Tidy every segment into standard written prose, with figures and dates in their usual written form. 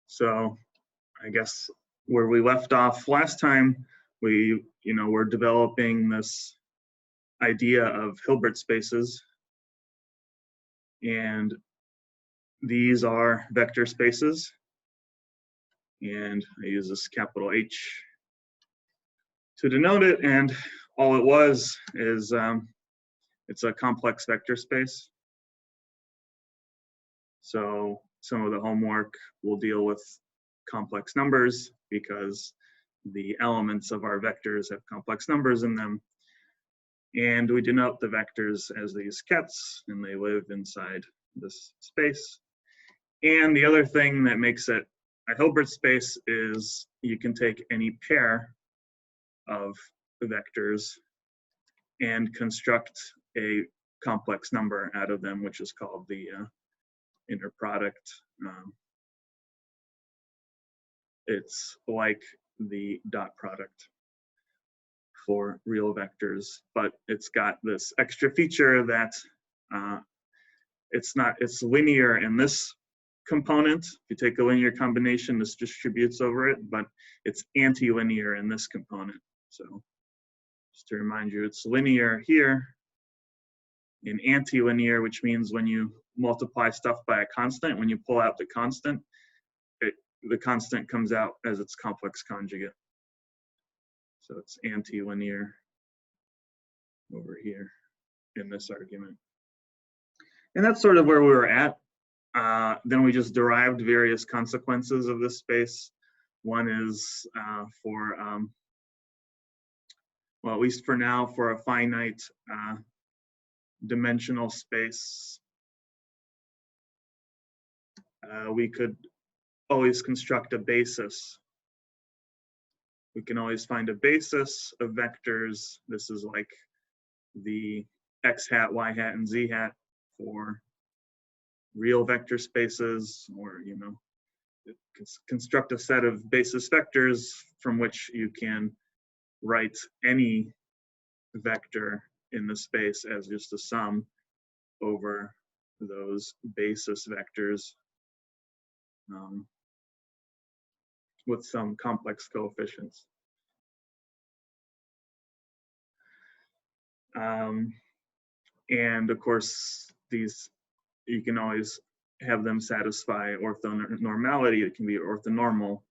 So I guess where we left off last time, we were developing this idea of Hilbert spaces, and these are vector spaces, and I use this capital H to denote it, and all it was is it's a complex vector space. So some of the homework will deal with complex numbers because the elements of our vectors have complex numbers in them. And we denote the vectors as these kets, and they live inside this space. And the other thing that makes it a Hilbert space is you can take any pair of vectors and construct a complex number out of them, which is called the inner product. It's like the dot product for real vectors, but it's got this extra feature that it's linear in this component. If you take a linear combination, this distributes over it, but it's anti-linear in this component. So just to remind you, it's linear here and anti-linear, which means when you multiply stuff by a constant, when you pull out the constant, the constant comes out as its complex conjugate. So it's anti-linear over here in this argument. And that's sort of where we were at. Then we just derived various consequences of this space. One is for, well, at least for now, for a finite dimensional space, we could always construct a basis. We can always find a basis of vectors. This is like the x hat, y hat, and z hat for real vector spaces, or construct a set of basis vectors from which you can write any vector in the space as just a sum over those basis vectors with some complex coefficients. And of course, these, you can always have them satisfy orthonormality. It can be orthonormal,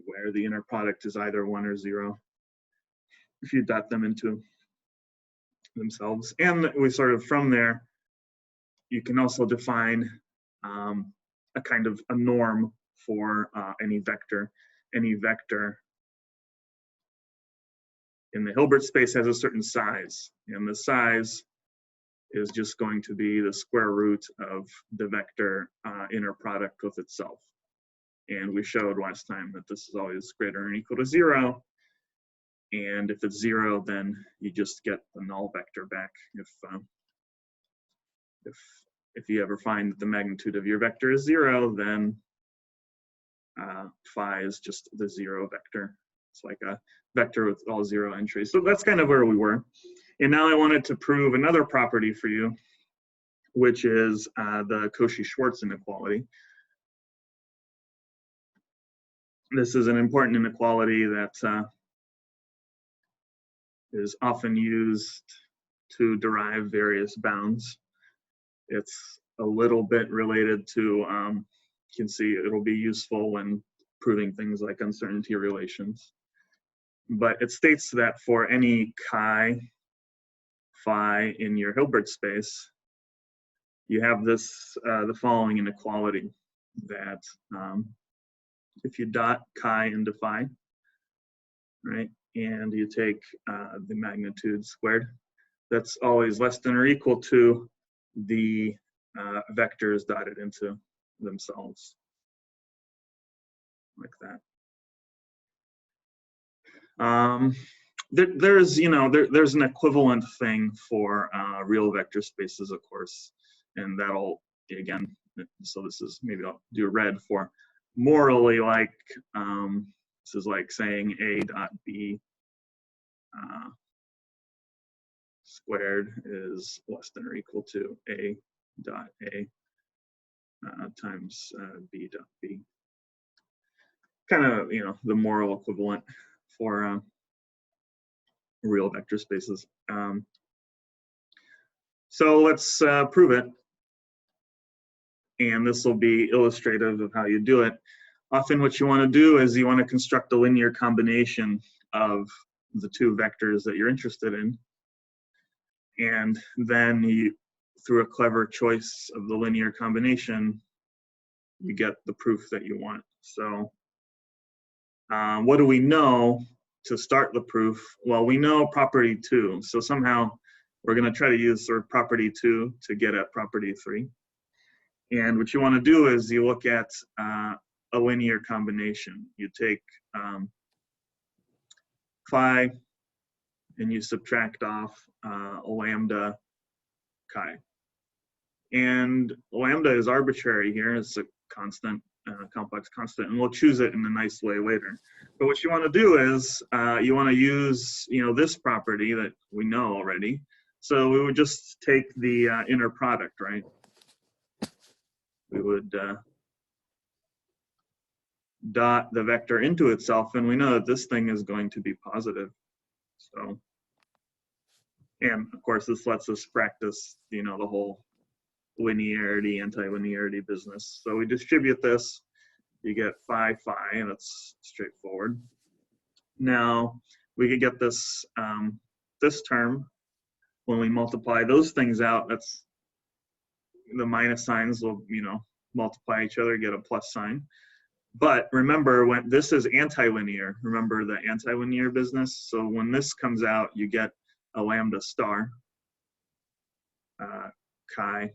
where the inner product is either 1 or 0 if you dot them into themselves. And we sort of, from there, you can also define a kind of a norm for any vector. Any vector in the Hilbert space has a certain size, and the size is just going to be the square root of the vector inner product with itself. And we showed last time that this is always greater than or equal to 0. And if it's 0, then you just get the null vector back. If you ever find that the magnitude of your vector is 0, then phi is just the 0 vector. It's like a vector with all 0 entries. So that's kind of where we were. And now I wanted to prove another property for you, which is the Cauchy-Schwartz inequality. This is an important inequality that is often used to derive various bounds. It's a little bit related to, you can see it'll be useful when proving things like uncertainty relations. But it states that for any chi phi in your Hilbert space, you have this, the following inequality, that if you dot chi into phi, right, and you take the magnitude squared, that's always less than or equal to the vectors dotted into themselves, like that. There's an equivalent thing for real vector spaces, of course, and that'll, again, so this is, maybe I'll do red for morally, like this is like saying a dot b squared is less than or equal to a dot a. times b dot b. Kind of, the moral equivalent for real vector spaces. So let's prove it. And this will be illustrative of how you do it. Often what you want to do is you want to construct a linear combination of the two vectors that you're interested in. And then you, through a clever choice of the linear combination, you get the proof that you want. So what do we know to start the proof? Well, we know property 2. So somehow we're going to try to use sort of property 2 to get at property 3. And what you want to do is you look at a linear combination. You take phi and you subtract off lambda chi. And lambda is arbitrary here. It's a constant, complex constant, and we'll choose it in a nice way later. But what you want to do is you want to use this property that we know already. So we would just take the inner product, right? We would dot the vector into itself, and we know that this thing is going to be positive. So, and of course, this lets us practice, the whole linearity, anti-linearity business. So we distribute this, you get phi, and it's straightforward. Now, we could get this, this term, when we multiply those things out, that's the minus signs will, multiply each other, get a plus sign. But remember, when this is antilinear, remember the antilinear business? So when this comes out, you get a lambda star, chi.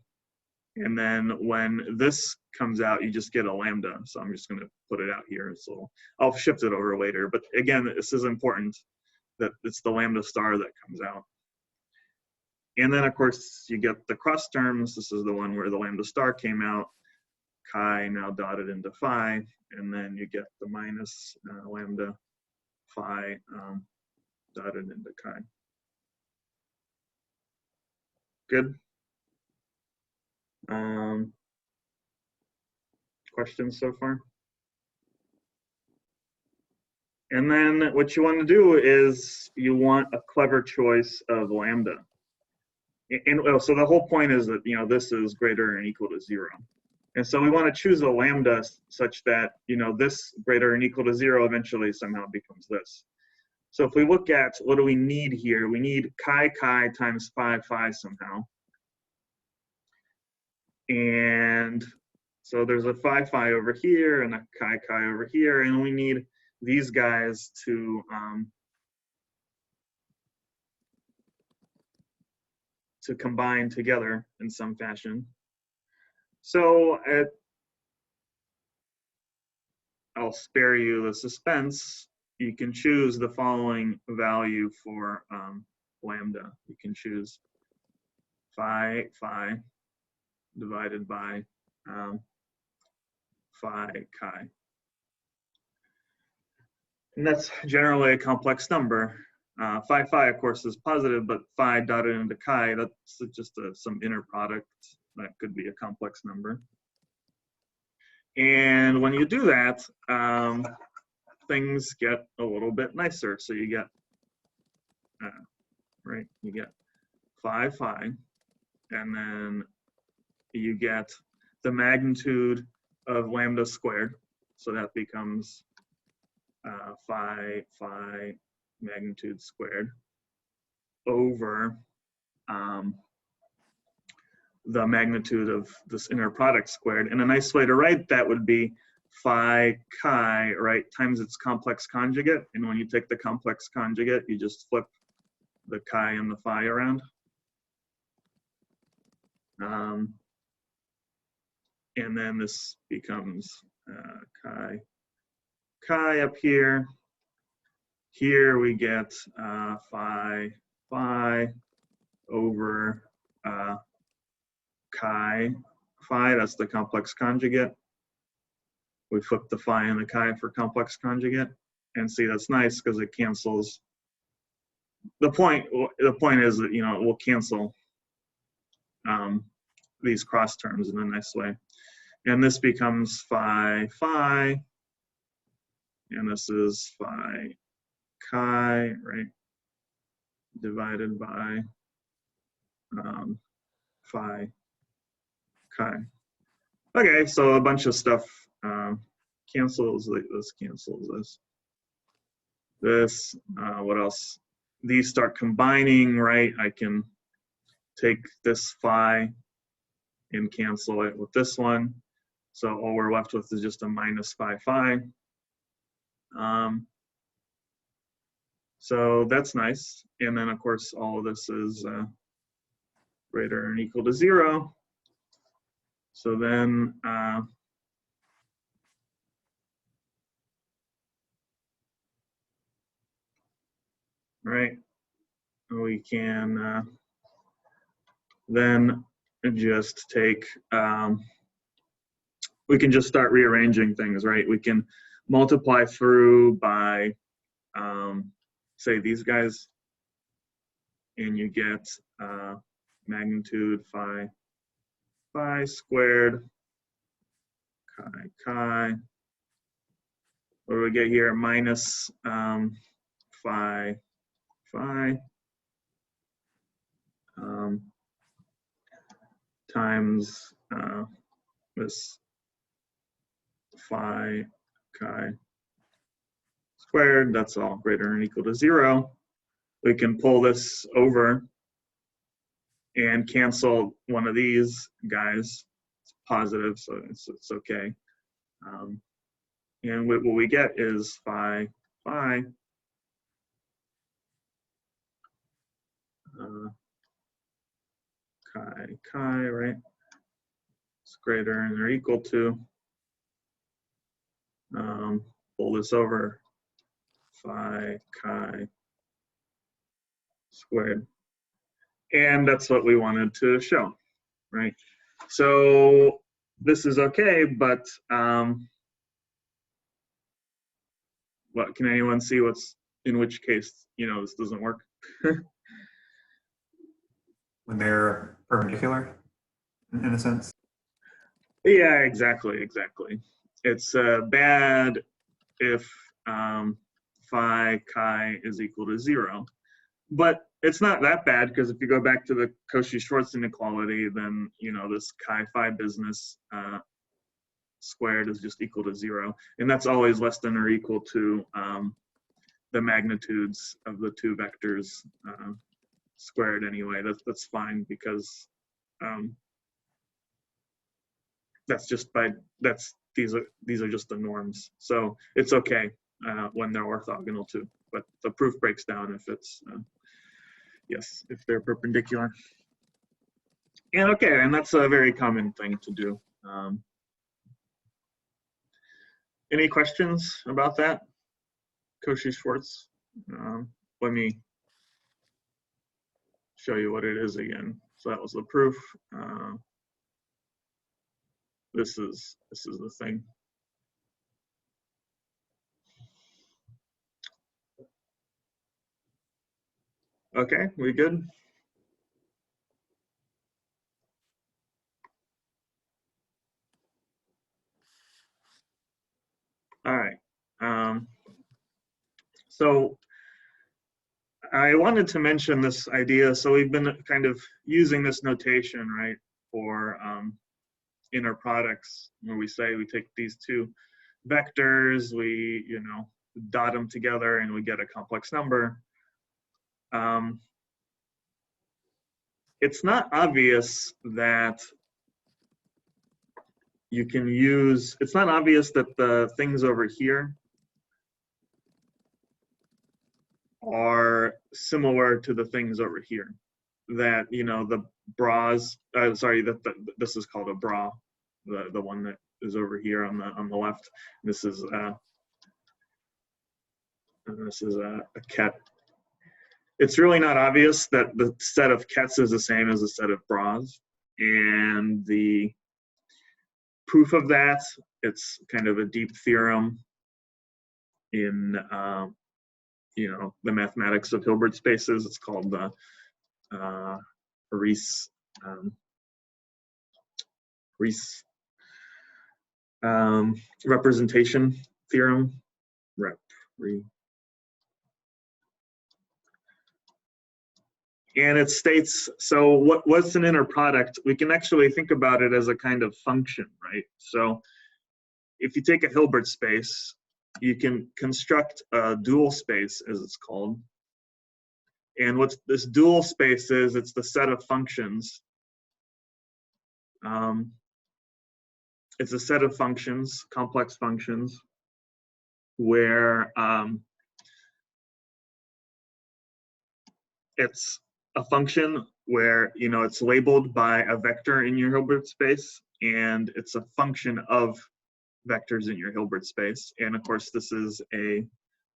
And then when this comes out, you just get a lambda. So I'm just going to put it out here. So I'll shift it over later. But again, this is important that it's the lambda star that comes out. And then, of course, you get the cross terms. This is the one where the lambda star came out. Chi now dotted into phi. And then you get the minus lambda phi dotted into chi. Good. Questions so far? And then what you want to do is you want a clever choice of lambda. And so the whole point is that this is greater than or equal to 0. And so we want to choose a lambda such that this greater than or equal to 0 eventually somehow becomes this. So if we look at what do we need here, we need chi times phi somehow. And so there's a phi over here and a chi over here, and we need these guys to combine together in some fashion. So I'll spare you the suspense. You can choose the following value for lambda. You can choose phi divided by phi chi. And that's generally a complex number. Phi, of course, is positive, but phi dotted into chi, that's just some inner product. That could be a complex number. And when you do that, things get a little bit nicer. So you get, you get phi, and then you get the magnitude of lambda squared. So that becomes phi magnitude squared over the magnitude of this inner product squared. And a nice way to write that would be phi chi, right, times its complex conjugate. And when you take the complex conjugate, you just flip the chi and the phi around. And then this becomes chi up here. Here we get phi over chi. Phi, that's the complex conjugate. We flip the phi and the chi for complex conjugate. And see, that's nice because it cancels. The point is that, it will cancel these cross terms in a nice way. And this becomes phi phi, and this is phi chi, right? Divided by phi chi. Okay, so a bunch of stuff cancels. This cancels this. This, what else? These start combining, right? I can take this phi and cancel it with this one. So all we're left with is just a minus phi phi. So that's nice. And then of course, all of this is greater than or equal to 0. So then, right, we can then just take, we can just start rearranging things, right? We can multiply through by, say, these guys, and you get magnitude phi phi squared chi chi. What do we get here? Minus phi phi times this phi chi squared. That's all greater than or equal to 0. We can pull this over and cancel one of these guys. It's positive, so it's okay. And what we get is phi phi chi chi, right? It's greater than or equal to, pull this over, phi chi squared. And that's what we wanted to show, right? So this is okay, but what, can anyone see what's, in which case, this doesn't work? When they're perpendicular, in a sense? Yeah, exactly. It's bad if phi chi is equal to 0. But it's not that bad, because if you go back to the Cauchy-Schwartz inequality, then this chi phi business squared is just equal to 0, and that's always less than or equal to the magnitudes of the two vectors squared anyway. That's fine, because these are just the norms. So it's okay when they're orthogonal too. But the proof breaks down if it's if they're perpendicular. And okay, and that's a very common thing to do. Any questions about that? Cauchy-Schwartz. Let me show you what it is again. So that was the proof. This is the thing. Okay, we good? All right. So I wanted to mention this idea. So we've been kind of using this notation, right, for inner products, where we say we take these two vectors, we dot them together, and we get a complex number. It's not obvious that you can use. It's not obvious that the things over here are similar to the things over here. That the bras. Sorry, this is called a bra. The one that is over here on the left. This is a ket. It's really not obvious that the set of kets is the same as the set of bras, and the proof of that, it's kind of a deep theorem in the mathematics of Hilbert spaces. It's called the Riesz representation theorem, and it states, so what's an inner product? We can actually think about it as a kind of function, right? So if you take a Hilbert space, you can construct a dual space, as it's called. And what this dual space is, it's the set of functions. It's a set of functions, complex functions, where it's a function where, you know, it's labeled by a vector in your Hilbert space, and it's a function of vectors in your Hilbert space. And of course, this is a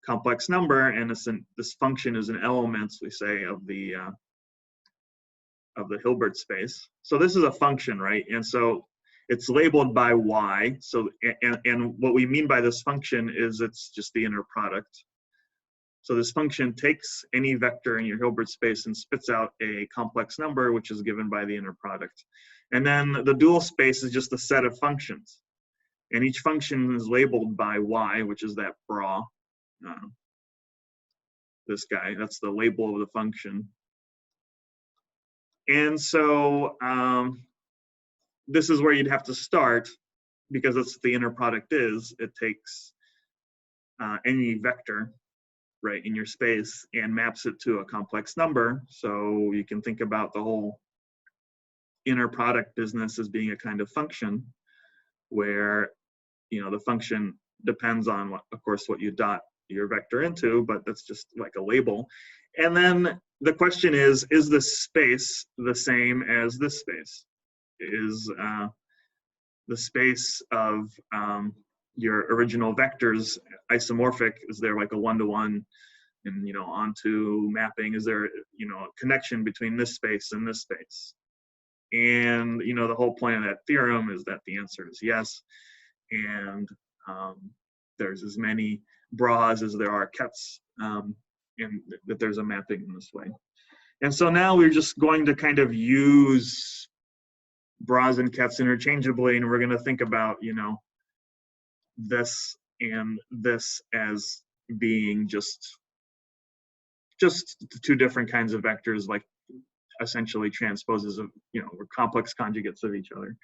complex number, and this function is an element, we say, of the Hilbert space. So this is a function, right? And so it's labeled by y. So and what we mean by this function is it's just the inner product. So this function takes any vector in your Hilbert space and spits out a complex number, which is given by the inner product. And then the dual space is just a set of functions. And each function is labeled by y, which is that bra. This guy, that's the label of the function. And so this is where you'd have to start, because that's what the inner product is. It takes any vector, right, in your space and maps it to a complex number. So you can think about the whole inner product business as being a kind of function where, you know, the function depends on, what, of course, what you dot your vector into, but that's just like a label. And then the question is this space the same as this space? Is the space of your original vectors isomorphic? Is there like a one-to-one and, you know, onto mapping? Is there, you know, a connection between this space and this space? And, you know, the whole point of that theorem is that the answer is yes. And there's as many bras as there are kets, and that there's a mapping in this way. And so now we're just going to kind of use bras and kets interchangeably, and we're going to think about, you know, this and this as being just two different kinds of vectors, like essentially transposes of, you know, or complex conjugates of each other.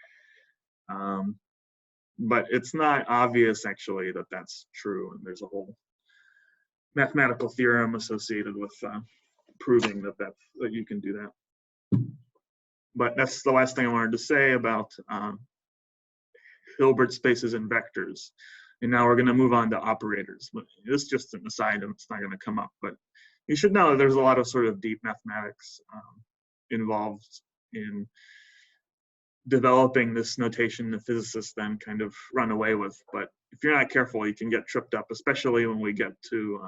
But it's not obvious actually that that's true, and there's a whole mathematical theorem associated with proving that you can do that. But that's the last thing I wanted to say about Hilbert spaces and vectors. And now we're going to move on to operators. This is just an aside, and it's not going to come up, but you should know that there's a lot of sort of deep mathematics involved in developing this notation the physicists then kind of run away with. But if you're not careful, you can get tripped up, especially when we get to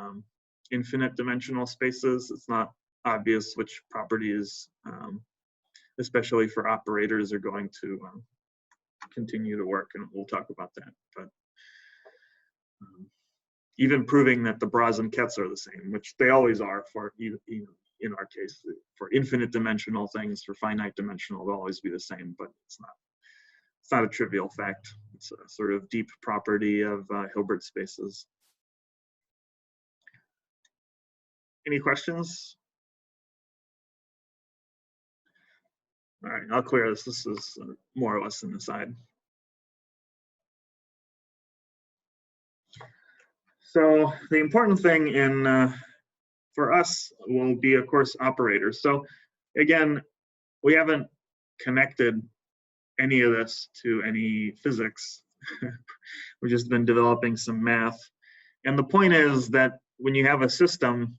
infinite dimensional spaces. It's not obvious which properties, especially for operators, are going to continue to work, and we'll talk about that. But even proving that the bras and kets are the same, which they always are for, even in our case, for infinite dimensional things, for finite dimensional, they'll always be the same, but it's not a trivial fact. It's a sort of deep property of Hilbert spaces. Any questions? All right, I'll clear this. This is more or less an aside. So the important thing for us will be, of course, operators. So again, we haven't connected any of this to any physics. We've just been developing some math. And the point is that when you have a system,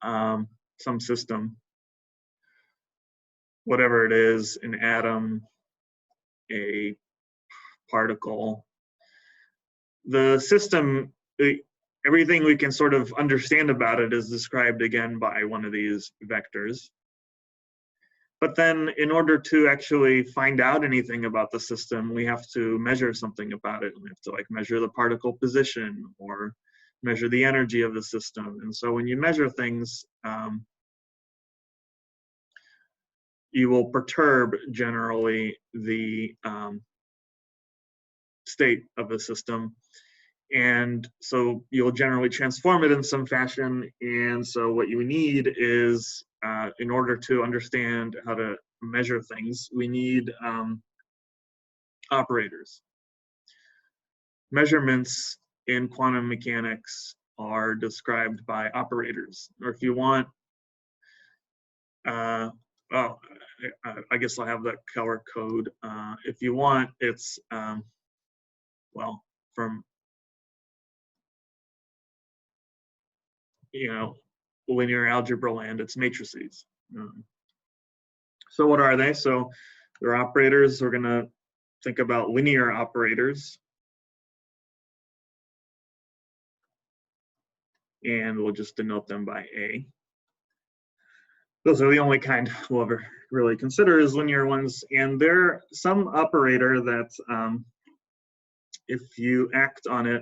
some system, whatever it is, an atom, a particle, the system, everything we can sort of understand about it is described again by one of these vectors. But then in order to actually find out anything about the system, we have to measure something about it. We have to like measure the particle position or measure the energy of the system. And so when you measure things, you will perturb generally the state of the system. And so you'll generally transform it in some fashion. And so what you need is, in order to understand how to measure things, we need operators. Measurements in quantum mechanics are described by operators. Or if you want, well, I guess I'll have that color code. If you want, it's, well, from, linear algebra land, it's matrices. So what are they? So they're operators. We're going to think about linear operators. And we'll just denote them by A. Those are the only kind we'll ever really consider as linear ones. And they're some operator that, if you act on it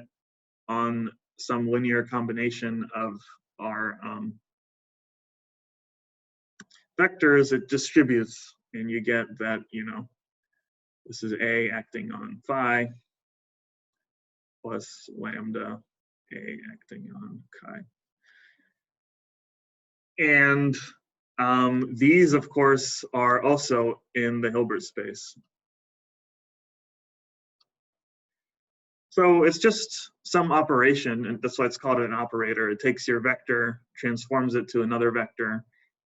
on some linear combination of our vectors, it distributes, and you get that, this is A acting on phi plus lambda A acting on chi. And these, of course, are also in the Hilbert space. So it's just some operation, and that's why it's called an operator. It takes your vector, transforms it to another vector,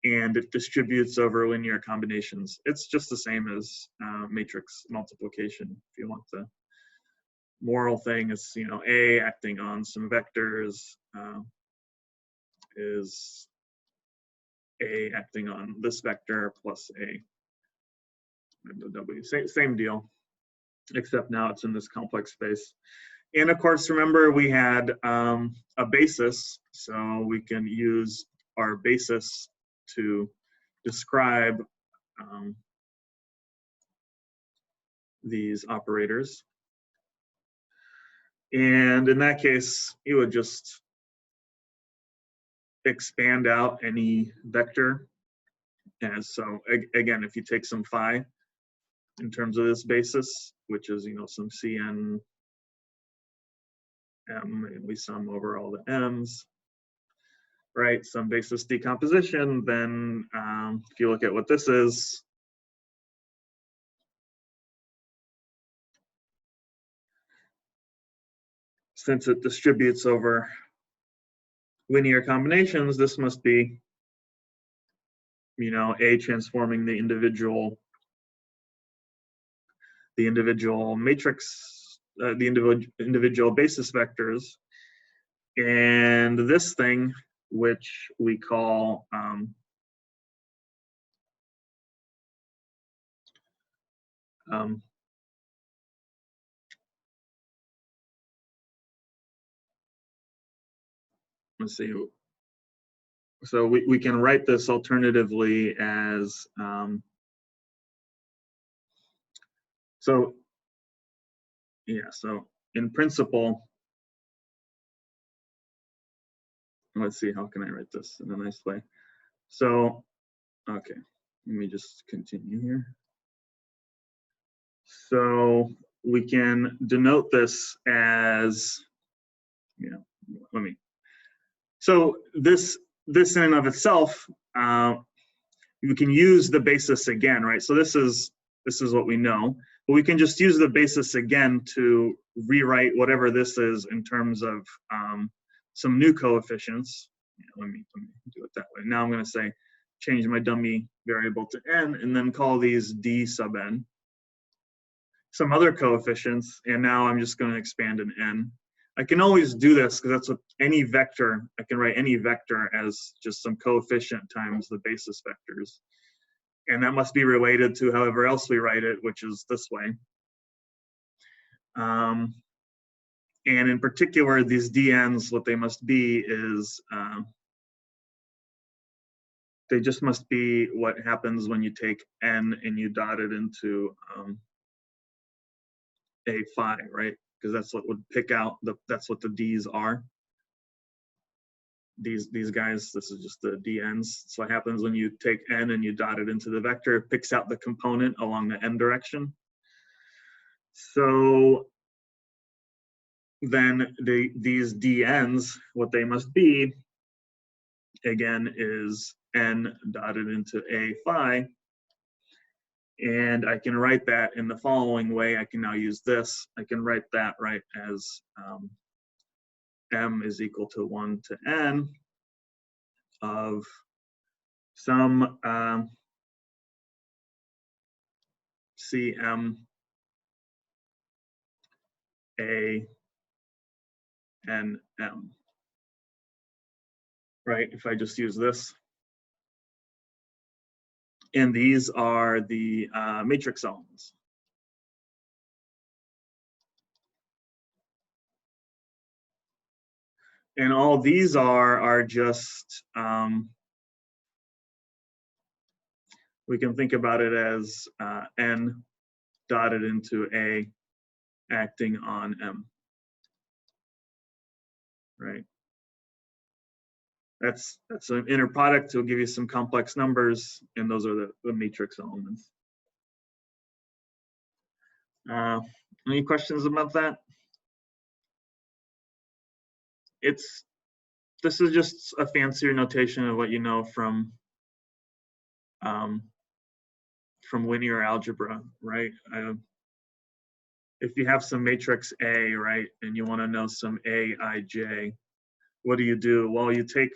and it distributes over linear combinations. It's just the same as matrix multiplication. If you want the moral thing, it's, A acting on some vectors is A acting on this vector plus A and the W. Same deal, except now it's in this complex space. And of course, remember we had a basis, so we can use our basis to describe these operators. And in that case, you would just expand out any vector. And so again, if you take some phi in terms of this basis, which is, some Cn M, and we sum over all the M's, right? Some basis decomposition, then if you look at what this is, since it distributes over linear combinations, this must be, A transforming the individual matrix, the individual basis vectors, and this thing, which we call let's see. So we can write this alternatively as so in principle, let's see, how can I write this in a nice way? So, okay, let me just continue here. So we can denote this as, so this in and of itself, you can use the basis again, right? So this is what we know, but we can just use the basis again to rewrite whatever this is in terms of some new coefficients. Let me do it that way. Now I'm going to say change my dummy variable to n, and then call these d sub n, some other coefficients, and now I'm just going to expand an n. I can always do this because that's what any vector, I can write any vector as just some coefficient times the basis vectors. And that must be related to however else we write it, which is this way. And in particular, these dn's, what they must be is, they just must be what happens when you take n and you dot it into a phi, right? Because that's what would pick out, that's what the d's are. These guys, this is just the dn's. So what happens when you take n and you dot it into the vector, it picks out the component along the n direction. So then these dn's, what they must be, again, is n dotted into a phi. And I can write that in the following way. I can now use this. I can write that right as m is equal to 1 to n of some cm a n m. Right, if I just use this. And these are the matrix elements. And all these are just, we can think about it as n dotted into a acting on m, right? That's an inner product. It'll give you some complex numbers, and those are the matrix elements. Any questions about that? This is just a fancier notation of what you know from linear algebra, right? If you have some matrix A, right, and you want to know some Aij, what do? Well, you take,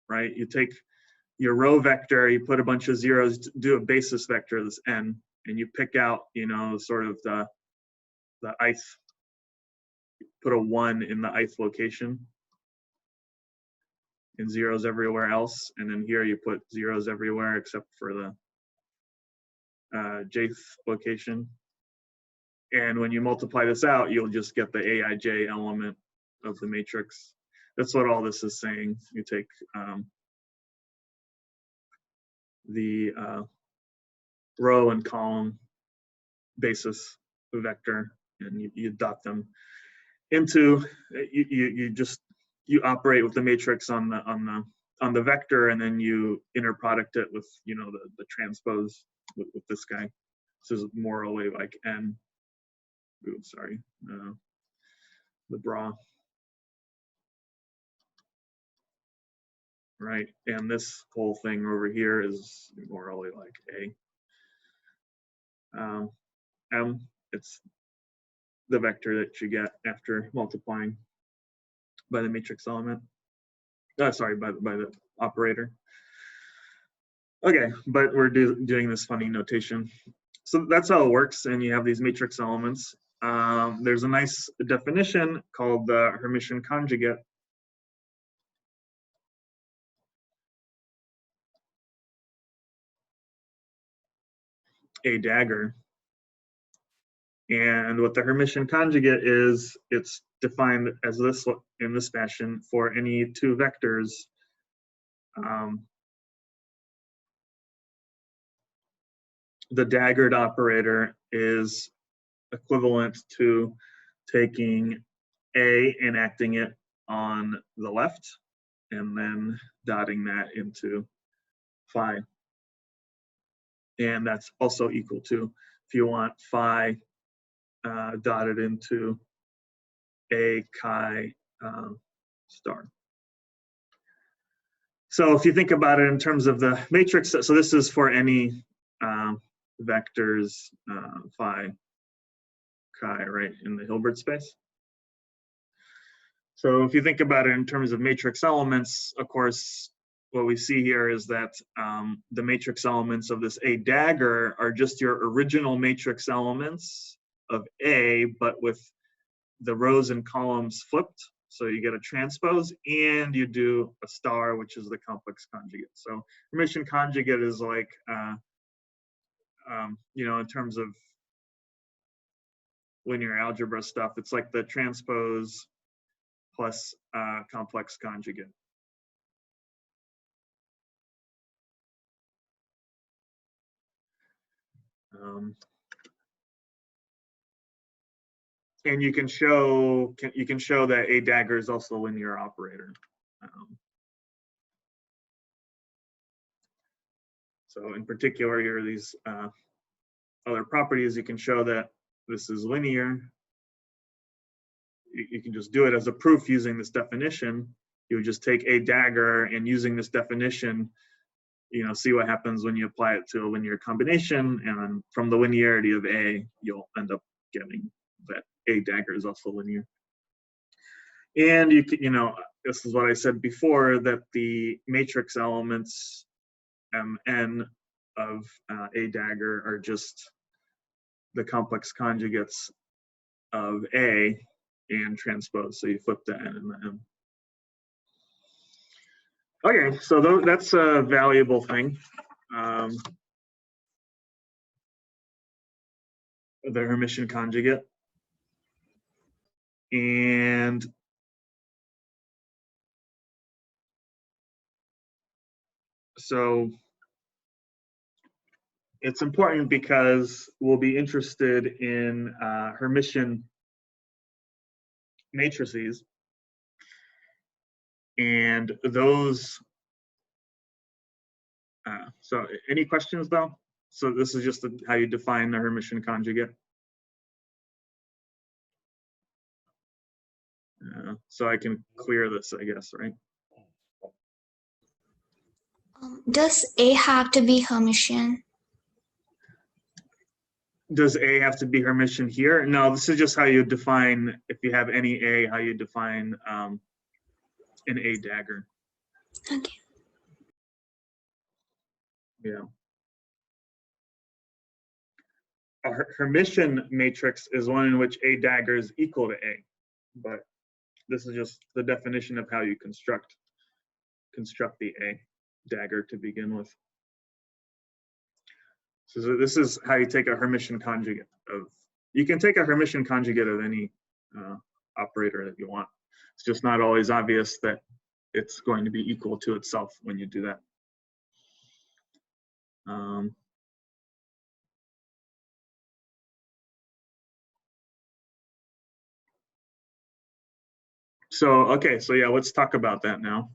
right, you take your row vector, you put a bunch of zeros, do a basis vector, this n, and you pick out, you know, sort of the ith, put a 1 in the ith location, and zeros everywhere else, and then here you put zeros everywhere except for the jth location. And when you multiply this out, you'll just get the Aij element of the matrix. That's what all this is saying. You take the row and column basis vector, and you dot them into, you operate with the matrix on the vector, and then you inner product it with, you know, the transpose with this guy. This is morally like n. Ooh, sorry, the bra. Right, and this whole thing over here is morally like a. M, it's the vector that you get after multiplying by the matrix element. Sorry, by the operator. Okay, but we're doing this funny notation. So that's how it works, and you have these matrix elements. There's a nice definition called the Hermitian conjugate. A dagger. And what the Hermitian conjugate is, it's defined as this, in this fashion, for any two vectors the daggered operator is equivalent to taking A and acting it on the left, and then dotting that into phi. And that's also equal to, if you want phi dotted into A chi star. So if you think about it in terms of the matrix, so this is for any vectors phi chi, right, in the Hilbert space. So if you think about it in terms of matrix elements, of course, what we see here is that the matrix elements of this A dagger are just your original matrix elements of A, but with the rows and columns flipped. So you get a transpose, and you do a star, which is the complex conjugate. So Hermitian conjugate is like, you know, in terms of linear algebra stuff, it's like the transpose plus complex conjugate. And you can show that A dagger is also a linear operator. So in particular, here are these other properties. You can show that this is linear, you can just do it as a proof using this definition. You would just take a dagger and using this definition, see what happens when you apply it to a linear combination, and then from the linearity of A, you'll end up getting that a dagger is also linear. And this is what I said before, that the matrix elements Mn of a dagger are just the complex conjugates of A and transpose. So you flip the N and the M. Okay, so that's a valuable thing. The Hermitian conjugate. And so it's important because we'll be interested in Hermitian matrices. And those, so any questions though? So this is just how you define the Hermitian conjugate. So I can clear this, I guess, right? Does A have to be Hermitian? Does A have to be Hermitian here? No, this is just how you define, if you have any A, how you define an A dagger. Okay. Yeah. A Hermitian matrix is one in which A dagger is equal to A, but this is just the definition of how you construct the A dagger to begin with. So this is how you take a Hermitian conjugate of, you can take a Hermitian conjugate of any operator that you want. It's just not always obvious that it's going to be equal to itself when you do that. Okay, so yeah, let's talk about that now.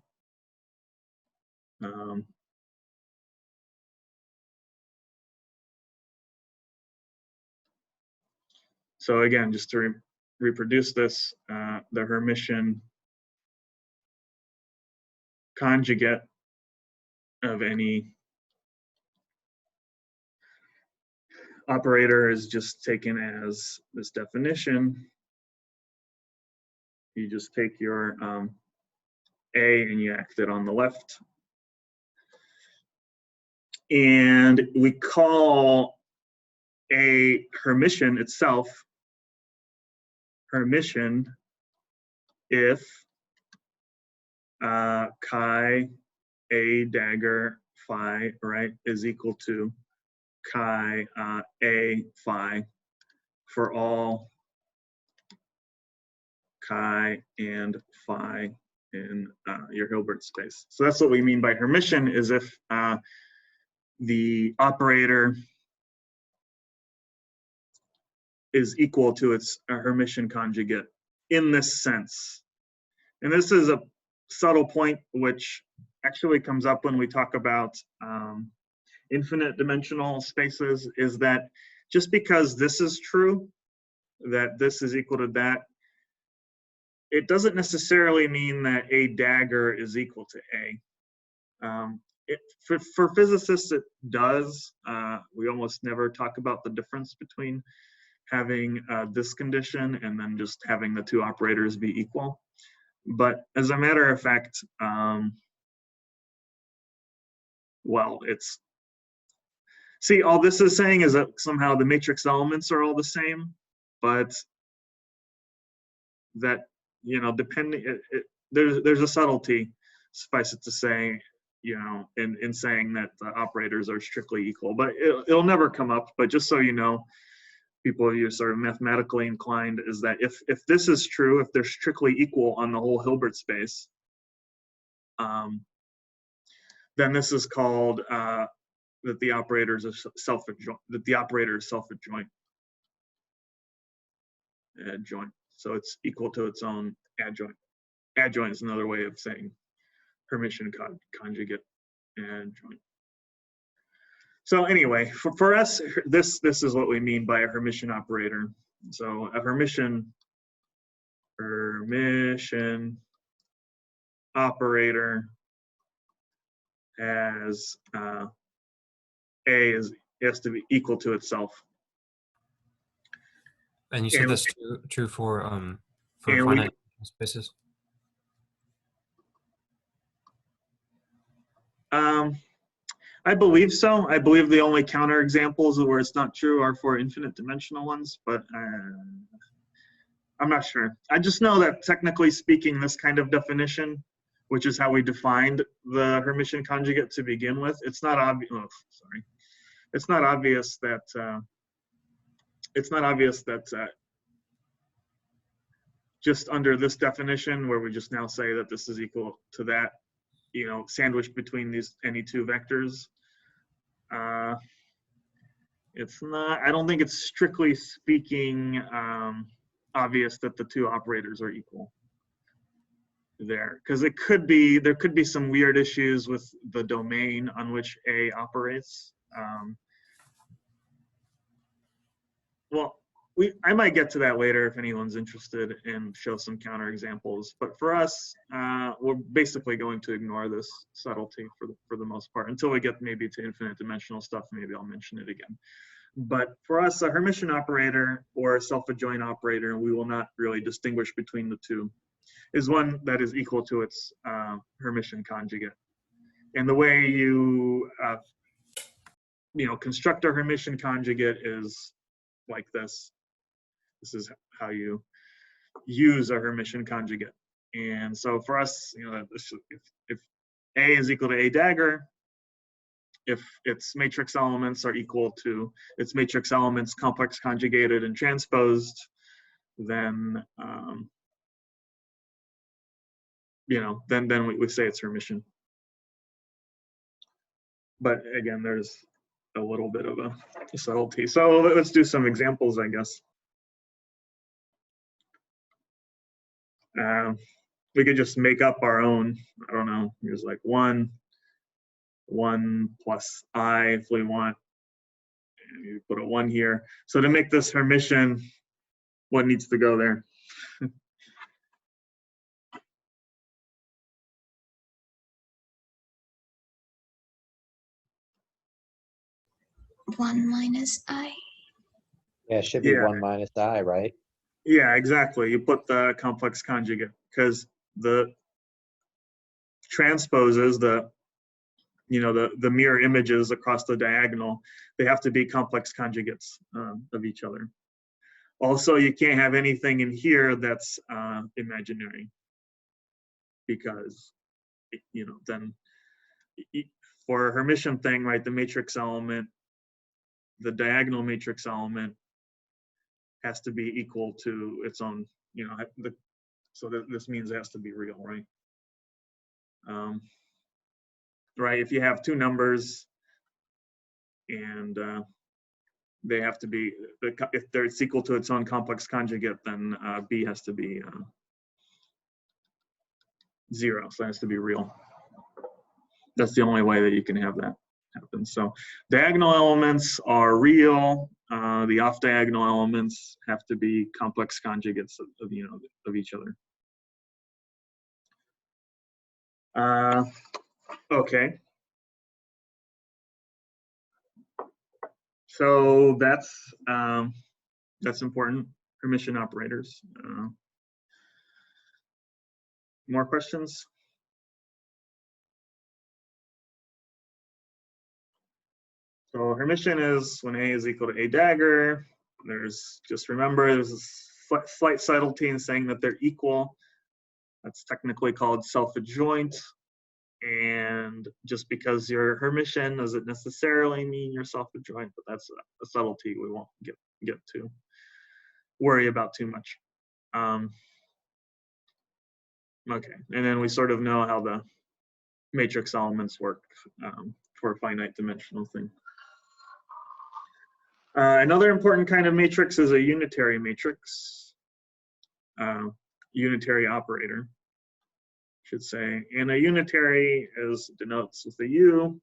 So again, just to reproduce this, the Hermitian conjugate of any operator is just taken as this definition. You just take your A and you act it on the left. And we call a Hermitian itself Hermitian if chi A dagger phi, right, is equal to chi A phi for all chi and phi in your Hilbert space. So that's what we mean by Hermitian, is if the operator is equal to its Hermitian conjugate in this sense. And this is a subtle point which actually comes up when we talk about infinite dimensional spaces, is that just because this is true, that this is equal to that, it doesn't necessarily mean that a dagger is equal to A. For physicists, it does. We almost never talk about the difference between having this condition and then just having the two operators be equal. But as a matter of fact, well, see, all this is saying is that somehow the matrix elements are all the same, but that, depending, there's a subtlety, suffice it to say, in saying that the operators are strictly equal, but it'll never come up. But just so you know, people who are sort of mathematically inclined, is that if this is true, if they're strictly equal on the whole Hilbert space, then this is called that the operators are self-adjoint, that the operator is self-adjoint. Adjoint. So it's equal to its own adjoint. Adjoint is another way of saying Hermitian conjugate adjoint. So anyway, for us, this is what we mean by a Hermitian operator. So a Hermitian operator has A has to be equal to itself. And you said And- that's true for and finite spaces? I believe so. I believe the only counterexamples where it's not true are for infinite dimensional ones, but I'm not sure. I just know that technically speaking, this kind of definition, which is how we defined the Hermitian conjugate to begin with, it's not obvious. Oh, sorry, it's not obvious that just under this definition, where we just now say that this is equal to that, you know, sandwiched between any two vectors. It's not. I don't think it's strictly speaking obvious that the two operators are equal there, because there could be some weird issues with the domain on which A operates. Well, I might get to that later if anyone's interested and show some counterexamples. But for us, we're basically going to ignore this subtlety for the most part until we get maybe to infinite dimensional stuff. Maybe I'll mention it again. But for us, a Hermitian operator or a self-adjoint operator, and we will not really distinguish between the two, is one that is equal to its Hermitian conjugate. And the way you construct a Hermitian conjugate is like this. This is how you use a Hermitian conjugate. And so for us, if A is equal to A dagger, if its matrix elements are equal to its matrix elements complex conjugated and transposed, then then we say it's Hermitian. But again, there's a little bit of a subtlety. So let's do some examples, I guess. We could just make up our own. I don't know. Here's like 1 plus I if we want. And you put a 1 here. So to make this Hermitian, what needs to go there? One minus I. Yeah, it should be 1 minus I, right? Yeah, exactly. You put the complex conjugate because the transposes, the mirror images across the diagonal, they have to be complex conjugates of each other. Also, you can't have anything in here that's imaginary, because then for a Hermitian thing, right, the matrix element, the diagonal matrix element has to be equal to its own, so this means it has to be real, right? Right, if you have two numbers and they have to be, if it's equal to its own complex conjugate, then B has to be 0, so it has to be real. That's the only way that you can have that happen. So diagonal elements are real. The off-diagonal elements have to be complex conjugates of each other. Okay. So that's important. Hermitian operators. More questions? So Hermitian is when A is equal to A dagger. Remember, there's a slight subtlety in saying that they're equal. That's technically called self-adjoint. And just because you're Hermitian doesn't necessarily mean you're self-adjoint, but that's a subtlety we won't get to worry about too much. Okay, and then we sort of know how the matrix elements work for a finite dimensional thing. Another important kind of matrix is a unitary matrix, unitary operator, I should say. And a unitary denotes with a U,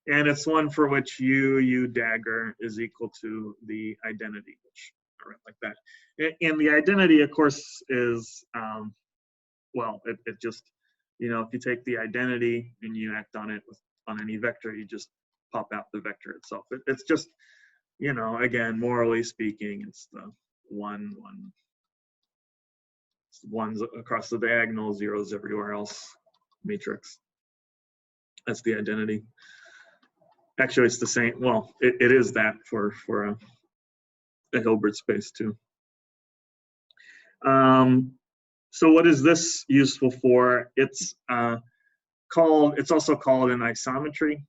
and it's one for which U dagger is equal to the identity, which write like that. And the identity, of course, is, well, it just, you know, if you take the identity and you act on it on any vector, you just pop out the vector itself. It's just, you know, again, morally speaking, it's the ones across the diagonal, zeros everywhere else matrix. That's the identity. Actually, it's the same. Well, it is that for a Hilbert space too. So what is this useful for? It's also called an isometry,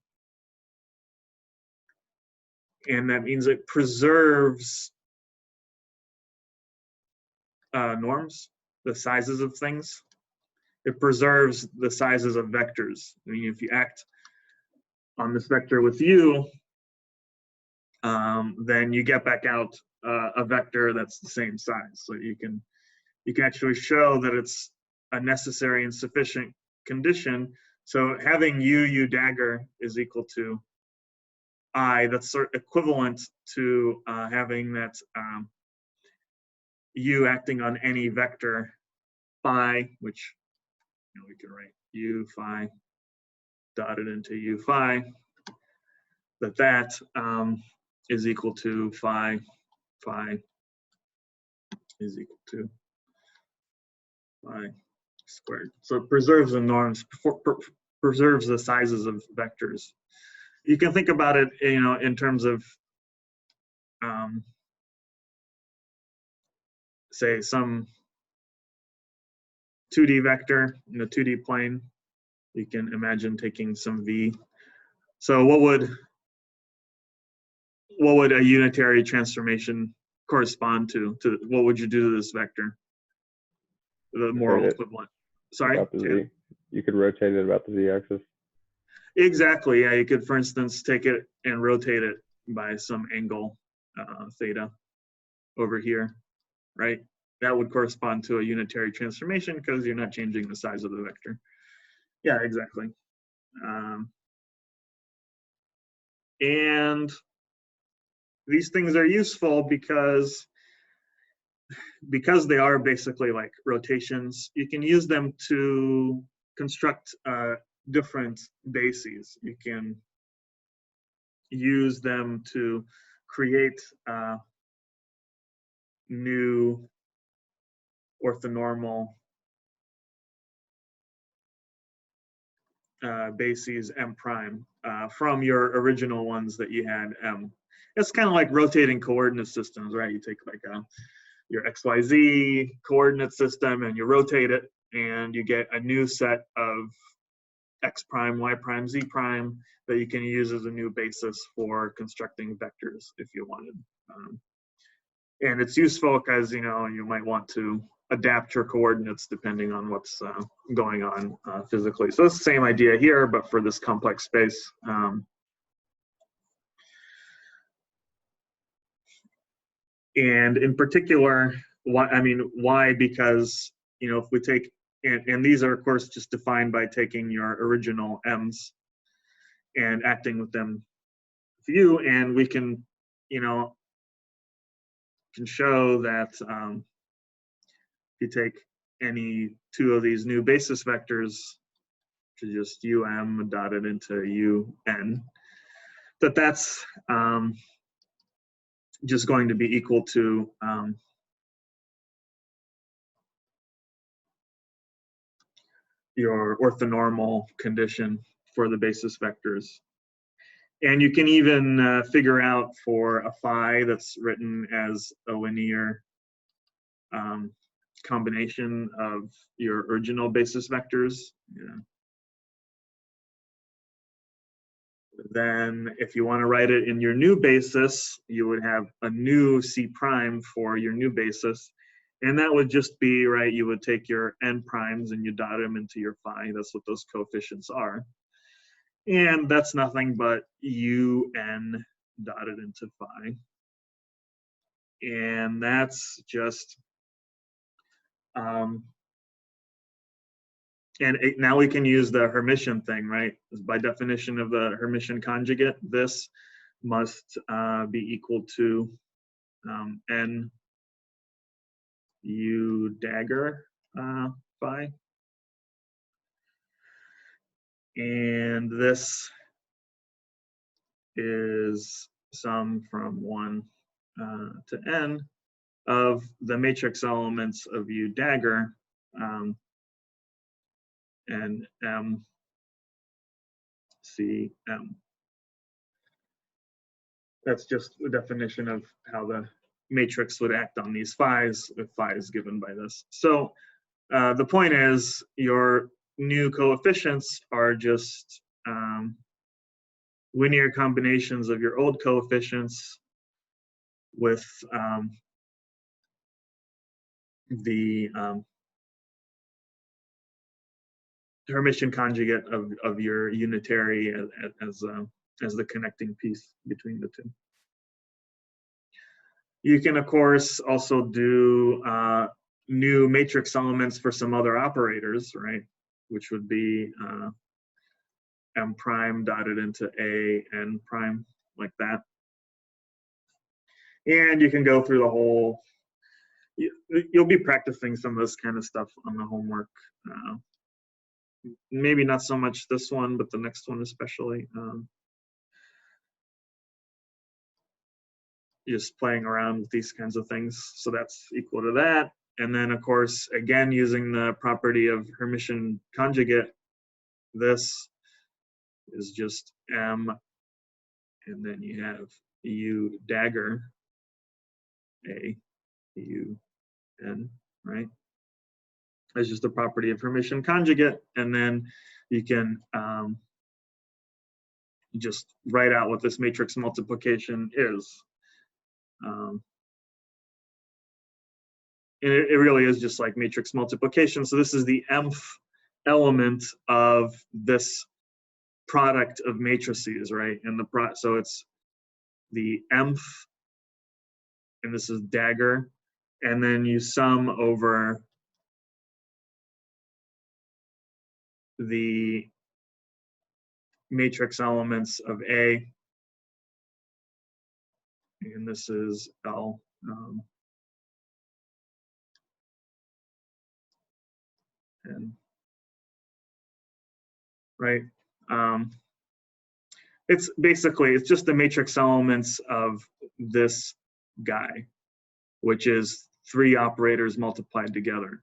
and that means it preserves norms, the sizes of things. It preserves the sizes of vectors. I mean, if you act on this vector with u, then you get back out a vector that's the same size. So you can actually show that it's a necessary and sufficient condition. So having u dagger is equal to I, that's sort of equivalent to having that u acting on any vector phi, which, you know, we can write u phi dotted into u phi, that is equal to phi is equal to phi squared. So it preserves the norms, preserves the sizes of vectors. You can think about it, you know, in terms of say some 2D vector in the 2D plane. You can imagine taking some v. So what would a unitary transformation correspond to? What would you do to this vector? The moral equivalent. Sorry? About the z. You could rotate it about the z-axis. Exactly, yeah. You could, for instance, take it and rotate it by some angle, theta, over here, right? That would correspond to a unitary transformation because you're not changing the size of the vector. Yeah, exactly. And these things are useful because they are basically like rotations. You can use them to construct different bases. You can use them to create new orthonormal bases m prime from your original ones that you had m. It's kind of like rotating coordinate systems, right? You take like your XYZ coordinate system and you rotate it and you get a new set of x prime, y prime, z prime that you can use as a new basis for constructing vectors if you wanted. And it's useful because, you know, you might want to adapt your coordinates depending on what's going on physically. So it's the same idea here, but for this complex space. And in particular, why? Because, you know, if we take, and these are of course just defined by taking your original m's and acting with them with u, and we can, you know, can show that if you take any two of these new basis vectors, which is just um dotted into un, that's just going to be equal to your orthonormal condition for the basis vectors. And you can even figure out for a phi that's written as a linear combination of your original basis vectors. Yeah. Then if you want to write it in your new basis, you would have a new C prime for your new basis. And that would just be, right, you would take your n primes and you dot them into your phi. That's what those coefficients are. And that's nothing but un dotted into phi. And that's just, now we can use the Hermitian thing, right? By definition of the Hermitian conjugate, this must be equal to n U dagger phi. And this is sum from 1 to n of the matrix elements of U dagger and M C M. That's just the definition of how the matrix would act on these phi's if phi is given by this. So the point is your new coefficients are just linear combinations of your old coefficients with the Hermitian conjugate of your unitary as the connecting piece between the two. You can, of course, also do new matrix elements for some other operators, right? Which would be M prime dotted into A, N prime, like that. And you can go through the whole, you'll be practicing some of this kind of stuff on the homework. Maybe not so much this one, but the next one especially. Just playing around with these kinds of things. So that's equal to that. And then, of course, again, using the property of Hermitian conjugate, this is just M, and then you have U dagger, A, U, N, right? That's just the property of Hermitian conjugate. And then you can just write out what this matrix multiplication is. And it really is just like matrix multiplication. So this is the mth element of this product of matrices, right? And so it's the mth, and this is dagger, and then you sum over the matrix elements of A, and this is L. And right, it's basically, it's just the matrix elements of this guy, which is 3 operators multiplied together.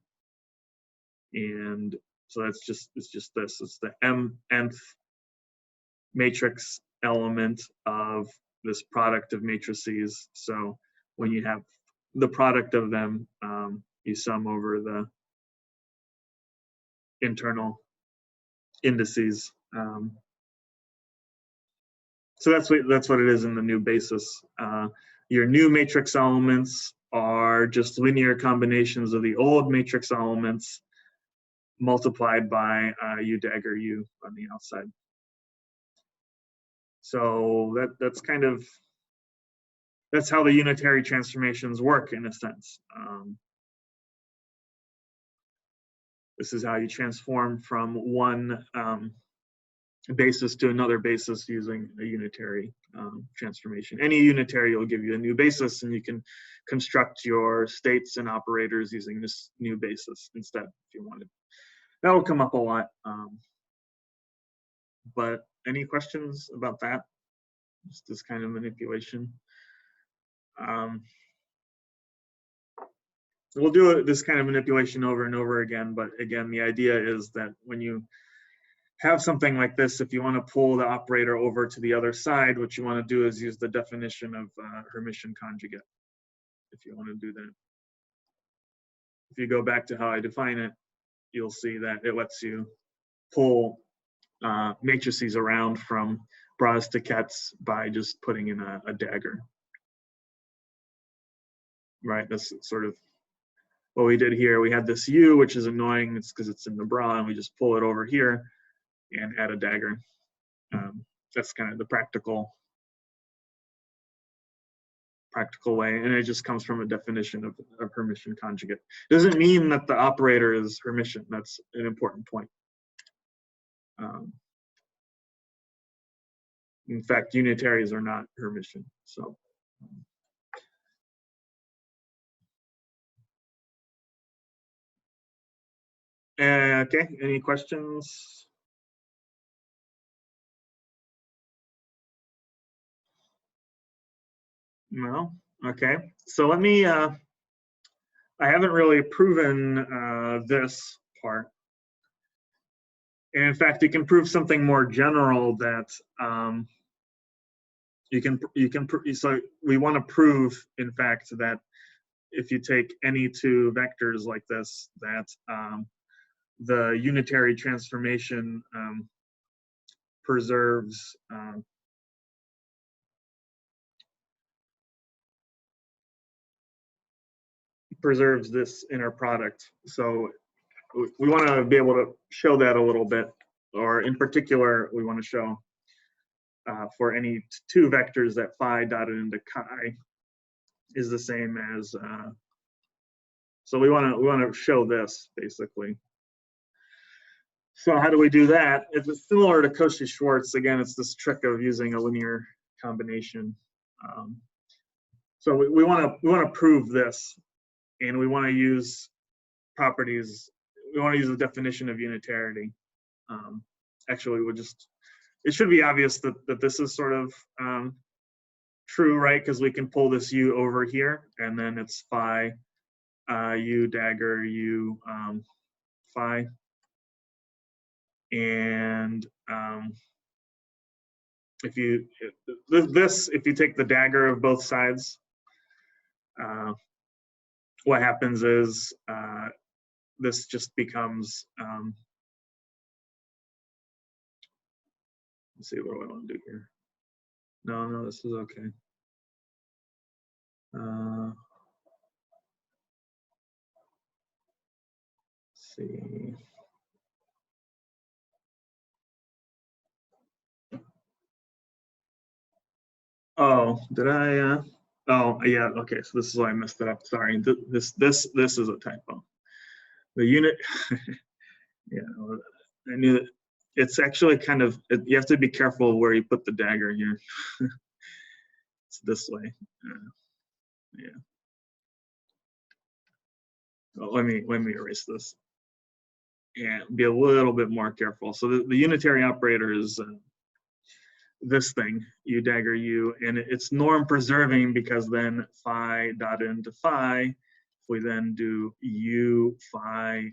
And so that's just, it's just this, it's the mnth matrix element of this product of matrices. So when you have the product of them, you sum over the internal indices. So that's what it is in the new basis. Your new matrix elements are just linear combinations of the old matrix elements multiplied by U dagger U on the outside. So that's kind of, that's how the unitary transformations work in a sense. This is how you transform from one basis to another basis using a unitary transformation. Any unitary will give you a new basis, and you can construct your states and operators using this new basis instead if you wanted. That will come up a lot. But any questions about that? Just this kind of manipulation. We'll do this kind of manipulation over and over again, but again, the idea is that when you have something like this, if you want to pull the operator over to the other side, what you want to do is use the definition of Hermitian conjugate, if you want to do that. If you go back to how I define it, you'll see that it lets you pull matrices around from bras to kets by just putting in a dagger. Right, that's sort of what we did here. We had this U, which is annoying. It's because it's in the bra, and we just pull it over here and add a dagger. That's kind of the practical way, and it just comes from a definition of Hermitian conjugate. Doesn't mean that the operator is Hermitian. That's an important point. In fact, unitaries are not Hermitian. So. Okay, any questions? No? Okay, so let me, I haven't really proven this part. And in fact, you can prove something more general that so we want to prove, in fact, that if you take any two vectors like this, that the unitary transformation preserves this inner product. So we want to be able to show that a little bit, or in particular, we want to show for any two vectors that phi dotted into chi is the same as. So we want to show this basically. So how do we do that? It's similar to Cauchy-Schwartz. Again, it's this trick of using a linear combination. So we want to prove this, and we want to use properties. We want to use the definition of unitarity. Actually, it should be obvious that this is sort of true, right? Because we can pull this u over here, and then it's phi u dagger u phi. And if you take the dagger of both sides, what happens is this just becomes, let's see, what do I want to do here? No, this is okay. Let's see. Oh, did I? Oh, yeah. Okay, so this is why I messed it up. Sorry. This is a typo. The unit. Yeah, I knew it. It's actually kind of. You have to be careful where you put the dagger here. It's this way. Yeah. So let me erase this. And be a little bit more careful. So the unitary operator is this thing, u dagger u, and it's norm preserving because then phi dot into phi, if we then do u phi,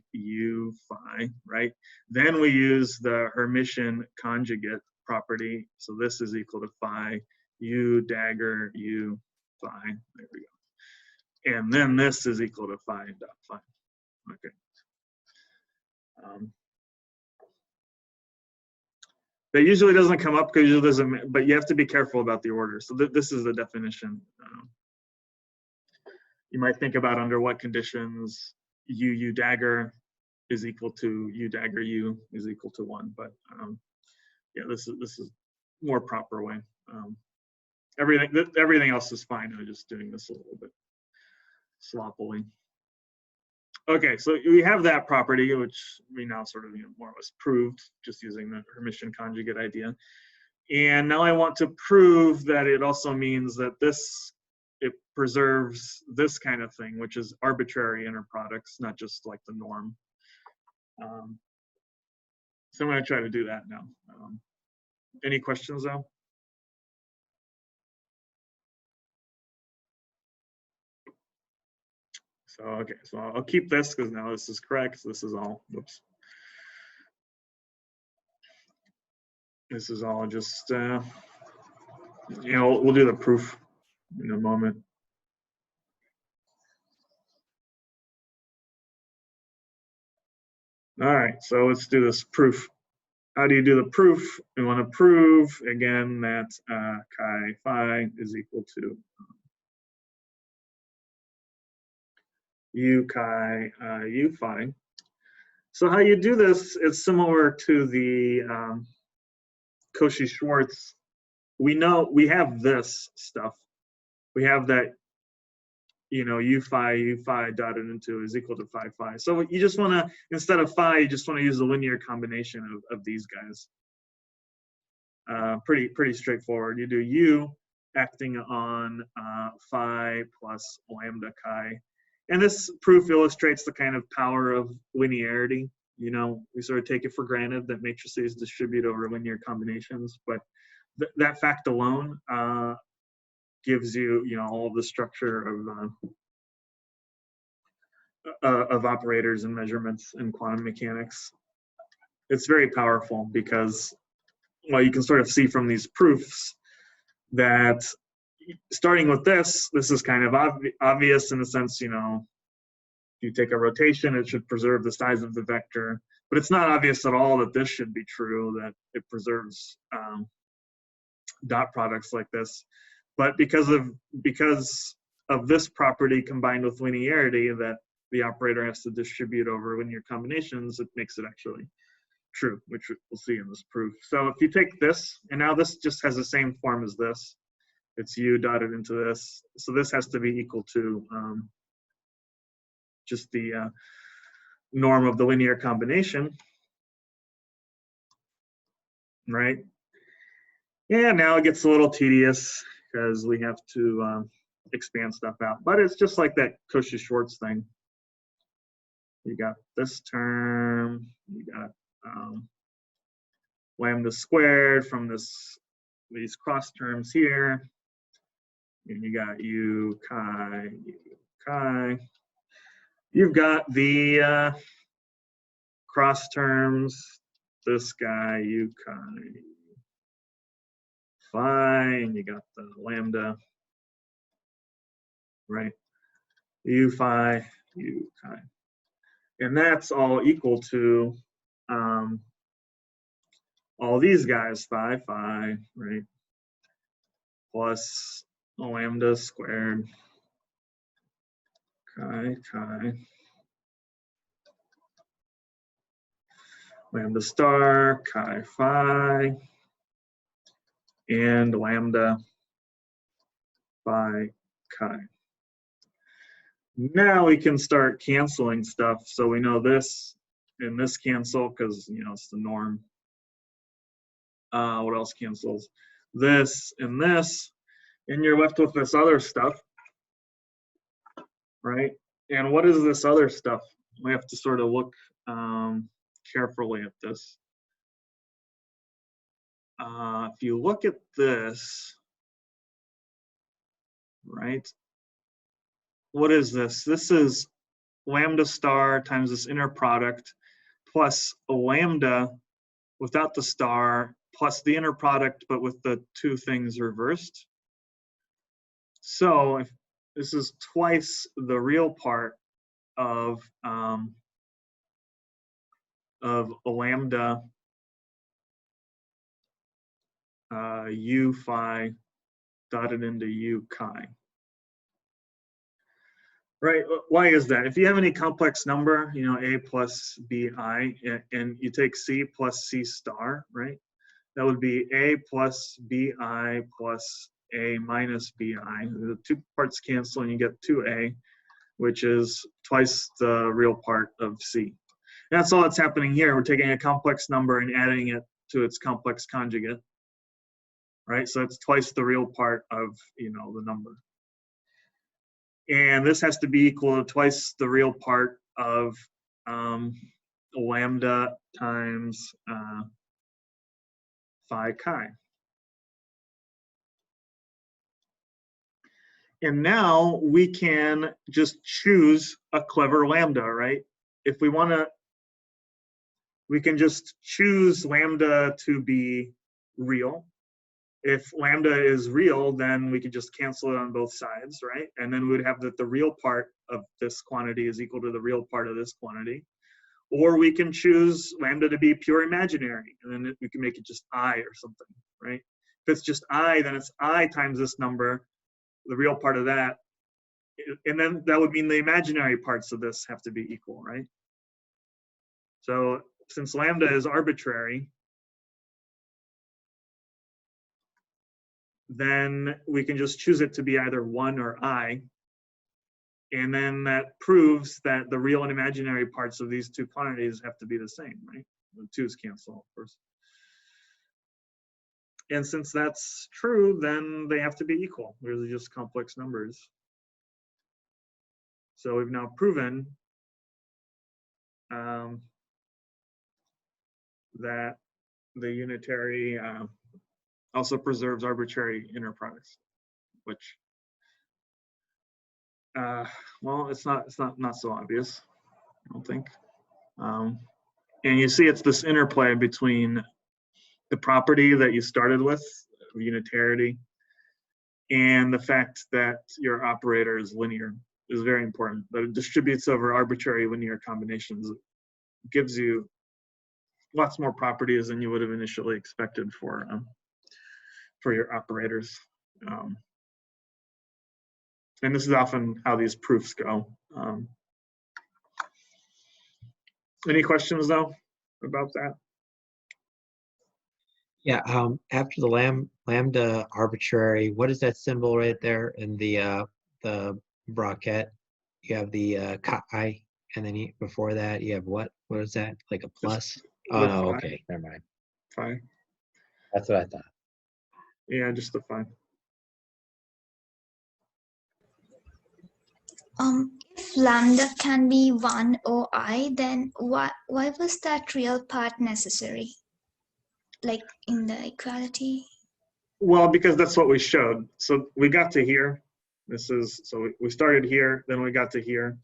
right? Then we use the Hermitian conjugate property. So this is equal to phi u dagger u phi. There we go. And then this is equal to phi dot phi. Okay. That usually doesn't come up because it doesn't, but you have to be careful about the order. So this is the definition. You might think about under what conditions u dagger is equal to u dagger u is equal to 1. But yeah, this is more proper way. Everything else is fine. I'm just doing this a little bit sloppily. Okay, so we have that property, which we now sort of more or less proved just using the Hermitian conjugate idea. And now I want to prove that it also means that it preserves this kind of thing, which is arbitrary inner products, not just like the norm. So I'm going to try to do that now. Any questions though? So, okay, so I'll keep this because now this is correct. This is all, whoops. This is all just, we'll do the proof in a moment. All right, so let's do this proof. How do you do the proof? We want to prove, again, that chi phi is equal to u chi u phi. So how you do this is similar to the Cauchy-Schwartz. We know we have this stuff. We have that, u phi dotted into is equal to phi. So you just want to, instead of phi, you just want to use a linear combination of these guys. Pretty straightforward. You do u acting on phi plus lambda chi. And this proof illustrates the kind of power of linearity. You know, we sort of take it for granted that matrices distribute over linear combinations, but that fact alone gives you, you know, all of the structure of operators and measurements in quantum mechanics. It's very powerful because, well, you can sort of see from these proofs that starting with this is kind of obvious in the sense, you know, if you take a rotation, it should preserve the size of the vector. But it's not obvious at all that this should be true, that it preserves dot products like this. But because of this property combined with linearity, that the operator has to distribute over linear combinations, it makes it actually true, which we'll see in this proof. So if you take this, and now this just has the same form as this, it's u dotted into this. So this has to be equal to just the norm of the linear combination, right? Yeah, now it gets a little tedious because we have to expand stuff out. But it's just like that Cauchy-Schwartz thing. You got this term, you got lambda squared from these cross terms here, and you got u chi, chi. You've got the cross terms, this guy, u chi phi, and you got the lambda, right? U phi, u chi. And that's all equal to all these guys, phi, phi, right? Plus lambda squared, chi, chi. Lambda star, chi, phi, and lambda phi, chi. Now we can start canceling stuff. So we know this and this cancel because, you know, it's the norm. What else cancels? This and this, and you're left with this other stuff, right? And what is this other stuff? We have to sort of look carefully at this. If you look at this, right? What is this? This is lambda star times this inner product plus a lambda without the star plus the inner product but with the two things reversed. So if this is twice the real part of a lambda u phi dotted into u chi. Right, why is that? If you have any complex number, you know, a plus bi, and you take c plus c star, right? That would be a plus bi plus a minus bi. The two parts cancel and you get 2a, which is twice the real part of c. And that's all that's happening here. We're taking a complex number and adding it to its complex conjugate, right? So it's twice the real part of, you know, the number. And this has to be equal to twice the real part of lambda times phi chi. And now we can just choose a clever lambda, right? If we want to, we can just choose lambda to be real. If lambda is real, then we could just cancel it on both sides, right? And then we'd have that the real part of this quantity is equal to the real part of this quantity. Or we can choose lambda to be pure imaginary, and then we can make it just I or something, right? If it's just I, then it's I times this number, the real part of that, and then that would mean the imaginary parts of this have to be equal, right? So since lambda is arbitrary, then we can just choose it to be either 1 or I. And then that proves that the real and imaginary parts of these two quantities have to be the same, right? The twos cancel, of course. And since that's true, then they have to be equal. They're just complex numbers. So we've now proven that the unitary also preserves arbitrary inner products, which, well, it's not so obvious, I don't think. And you see it's this interplay between the property that you started with, unitarity, and the fact that your operator is linear is very important. That it distributes over arbitrary linear combinations. It gives you lots more properties than you would have initially expected for your operators. And this is often how these proofs go. Any questions though about that? Yeah, after the lambda arbitrary, what is that symbol right there in the bracket? You have the chi, and then before that you have what? What is that? Like a plus? Oh the no, phi. okay, never mind. Phi. That's what I thought. Yeah, just the phi. If lambda can be 1 or I, then why was that real part necessary? Like in the equality? Well, because that's what we showed. So we got to here. So we started here, then we got to here.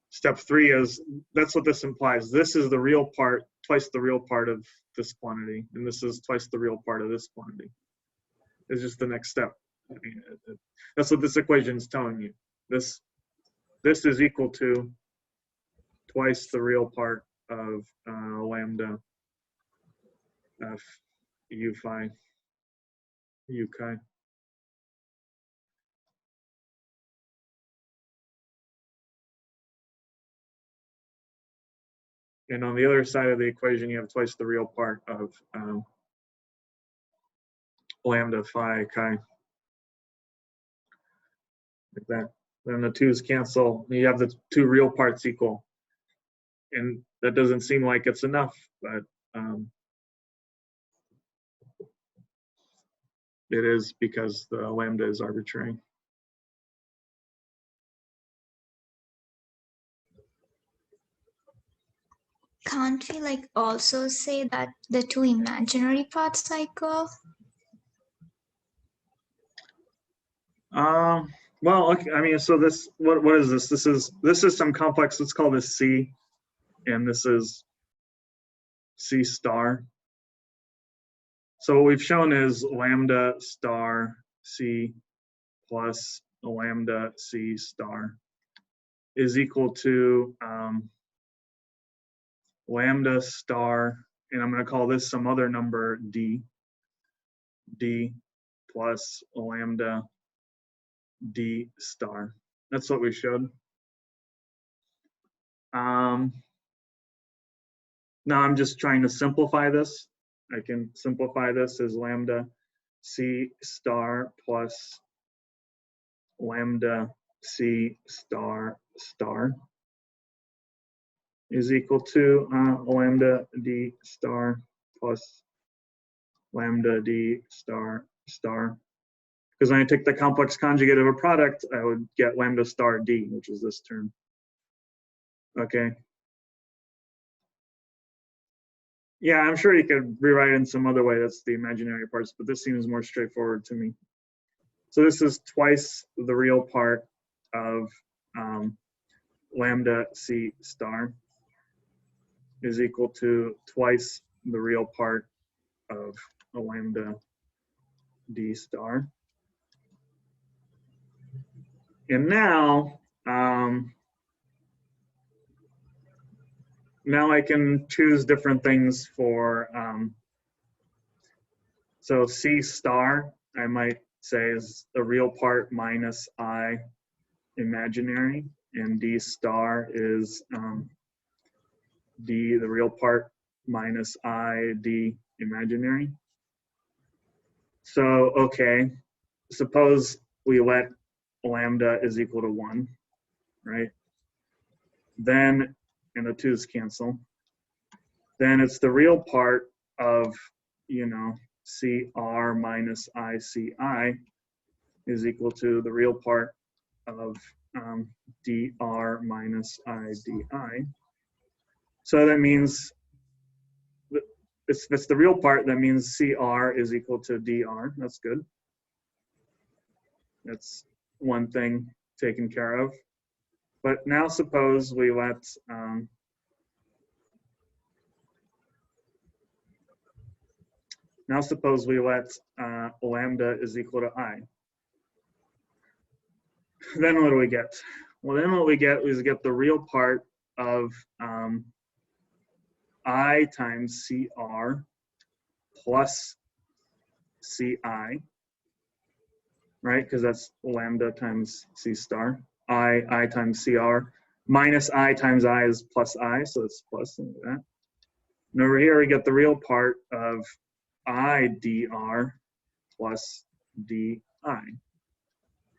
Step 3 is, that's what this implies. This is the real part, twice the real part of this quantity. And this is twice the real part of this quantity. It's just the next step. I mean, that's what this equation is telling you. This is equal to twice the real part of lambda f u phi u chi. And on the other side of the equation, you have twice the real part of lambda phi chi. Like that. Then the 2's cancel. You have the 2 real parts equal. And that doesn't seem like it's enough, but it is, because the lambda is arbitrary. Can't we like also say that the 2 imaginary parts are equal? Well, okay, I mean, so this, what is this? This is some complex. Let's call this C, and this is C star. So what we've shown is lambda star C plus lambda C star is equal to lambda star, and I'm going to call this some other number D plus lambda D star. That's what we showed. Now I'm just trying to simplify this. I can simplify this as lambda C star plus lambda C star star is equal to lambda D star plus lambda D star star. Because when I take the complex conjugate of a product, I would get lambda star D, which is this term. Okay. Yeah, I'm sure you could rewrite it in some other way. That's the imaginary parts, but this seems more straightforward to me. So this is twice the real part of lambda C star is equal to twice the real part of a lambda D star. And now, now I can choose different things for, so C star, I might say is the real part minus I imaginary, and D star is D, the real part, minus I, D imaginary. So, okay, suppose we let lambda is equal to 1, right? Then, and the 2's cancel. Then it's the real part of, you know, CR minus ICI is equal to the real part of DR minus IDI. So that means if it's the real part, that means CR is equal to DR. That's good. That's one thing taken care of. But now suppose we let lambda is equal to I. Then what do we get? Well, then what we get is get the real part of I times CR plus CI, right? Because that's lambda times C star. I times CR minus I times I is plus I, so it's plus like that. And over here we get the real part of I dr plus di.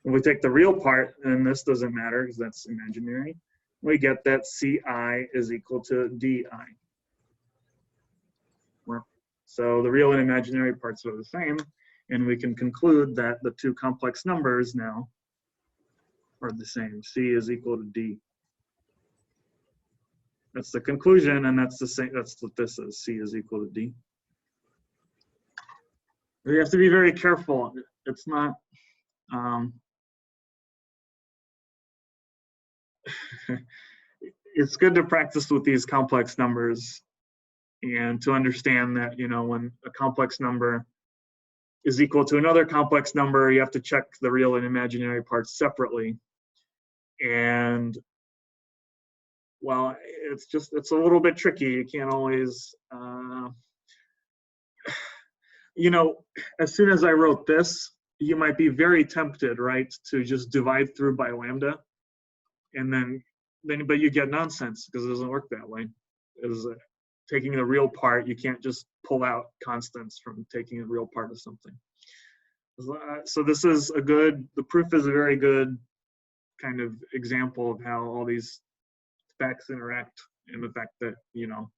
If we take the real part, and this doesn't matter because that's imaginary, we get that Ci is equal to di. So the real and imaginary parts are the same, and we can conclude that the two complex numbers now are the same. C is equal to D. That's the conclusion, and that's the same. That's what this is. C is equal to D. We have to be very careful. It's not. It's good to practice with these complex numbers and to understand that, you know, when a complex number is equal to another complex number, you have to check the real and imaginary parts separately. And well, it's a little bit tricky. You can't always, you know, as soon as I wrote this, you might be very tempted, right, to just divide through by lambda, and then but you get nonsense because it doesn't work that way. Is taking the real part, you can't just pull out constants from taking a real part of something. So this is the proof is a very good kind of example of how all these facts interact, and the fact that, you know,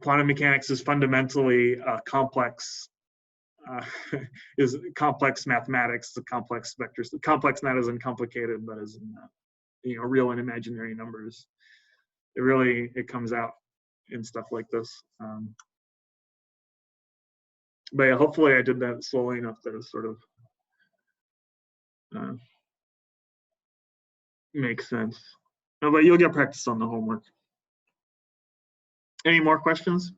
quantum mechanics is fundamentally complex, is complex mathematics, the complex vectors, the complex not as in complicated, but as in, you know, real and imaginary numbers. It comes out in stuff like this. But yeah, hopefully I did that slowly enough that it sort of makes sense. No, but you'll get practice on the homework. Any more questions?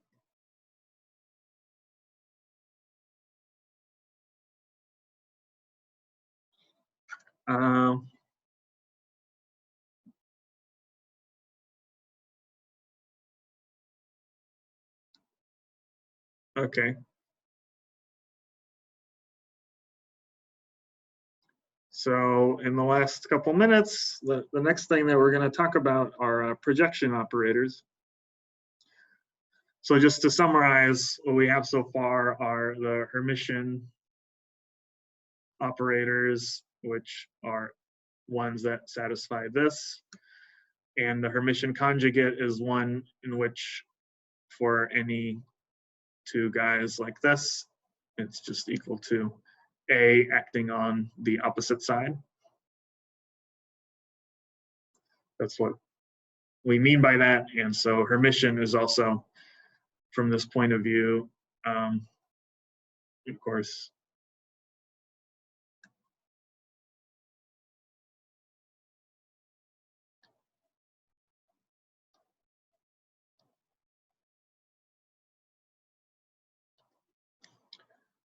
Okay. So in the last couple minutes, the next thing that we're going to talk about are projection operators. So just to summarize, what we have so far are the Hermitian operators, which are ones that satisfy this. And the Hermitian conjugate is one in which, for any two guys like this, it's just equal to A acting on the opposite side. That's what we mean by that. And so Hermitian is also, from this point of view, of course,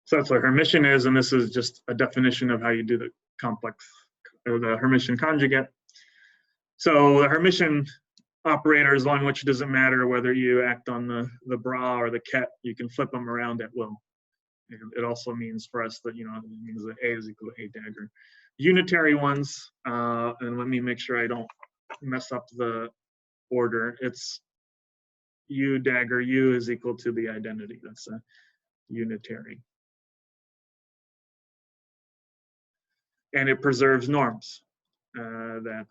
so that's what Hermitian is, and this is just a definition of how you do the complex, or the Hermitian conjugate. So the Hermitian operator is one which doesn't matter whether you act on the bra or the ket, you can flip them around at will. And it also means for us that, you know, it means that A is equal to A dagger. Unitary ones, and let me make sure I don't mess up the order. It's U dagger, U is equal to the identity. That's a unitary. And it preserves norms that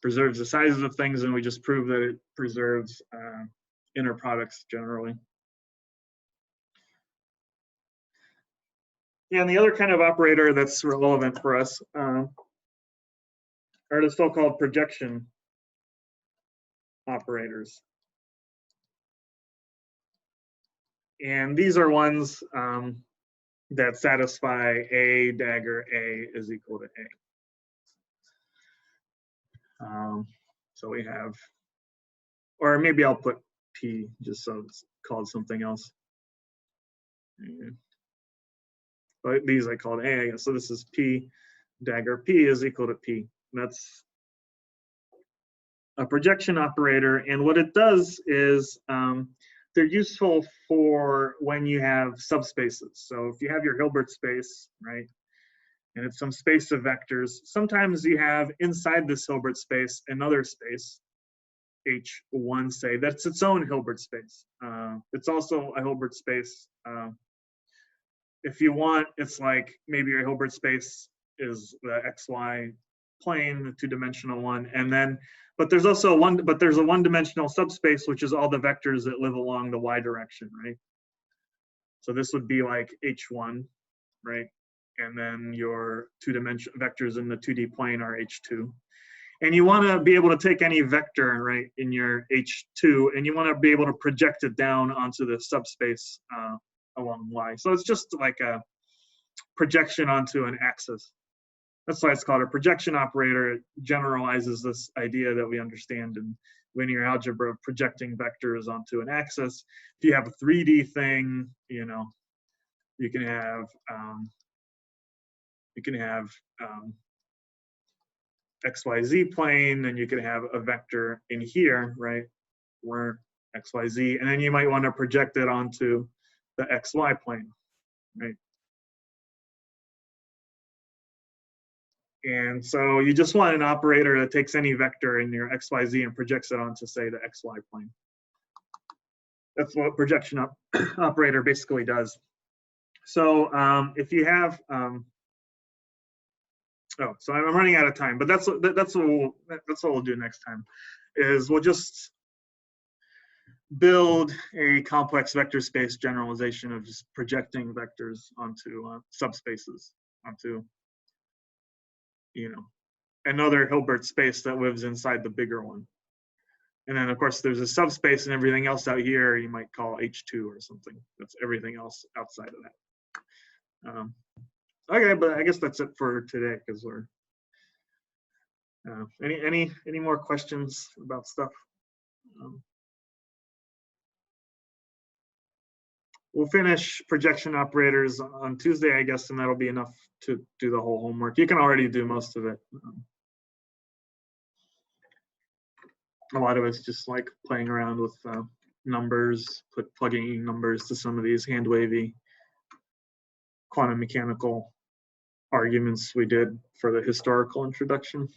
preserves the sizes of things, and we just prove that it preserves inner products generally. Yeah, and the other kind of operator that's relevant for us are the so-called projection operators. And these are ones that satisfy A dagger A is equal to A. So we have, or maybe I'll put P just so it's called something else. But these I called A, I guess. So this is P dagger P is equal to P. That's a projection operator. And what it does is they're useful for when you have subspaces. So if you have your Hilbert space, right, and it's some space of vectors, sometimes you have inside this Hilbert space another space, H1 say, that's its own Hilbert space. It's also a Hilbert space. If you want, it's like maybe your Hilbert space is the XY plane, the two-dimensional one, and then, but there's also there's a one-dimensional subspace, which is all the vectors that live along the Y direction, right? So this would be like H1, right? And then your two-dimensional vectors in the 2D plane are H2. And you want to be able to take any vector, right, in your H2, and you want to be able to project it down onto the subspace along Y. So it's just like a projection onto an axis. That's why it's called a projection operator. It generalizes this idea that we understand in linear algebra of projecting vectors onto an axis. If you have a 3D thing, you know, you can have XYZ plane, and you can have a vector in here, right, where XYZ, and then you might want to project it onto the XY plane, right? And so you just want an operator that takes any vector in your XYZ and projects it onto, say, the XY plane. That's what projection operator basically does. So if you have, oh, so I'm running out of time, but that's what we'll do next time, is we'll just build a complex vector space generalization of just projecting vectors onto subspaces, onto, you know, another Hilbert space that lives inside the bigger one. And then of course there's a subspace and everything else out here you might call H2 or something. That's everything else outside of that. Okay, but I guess that's it for today, because we're any more questions about stuff? We'll finish projection operators on Tuesday, I guess, and that'll be enough to do the whole homework. You can already do most of it. A lot of it's just like playing around with numbers, plugging in numbers to some of these hand-wavy quantum mechanical arguments we did for the historical introduction.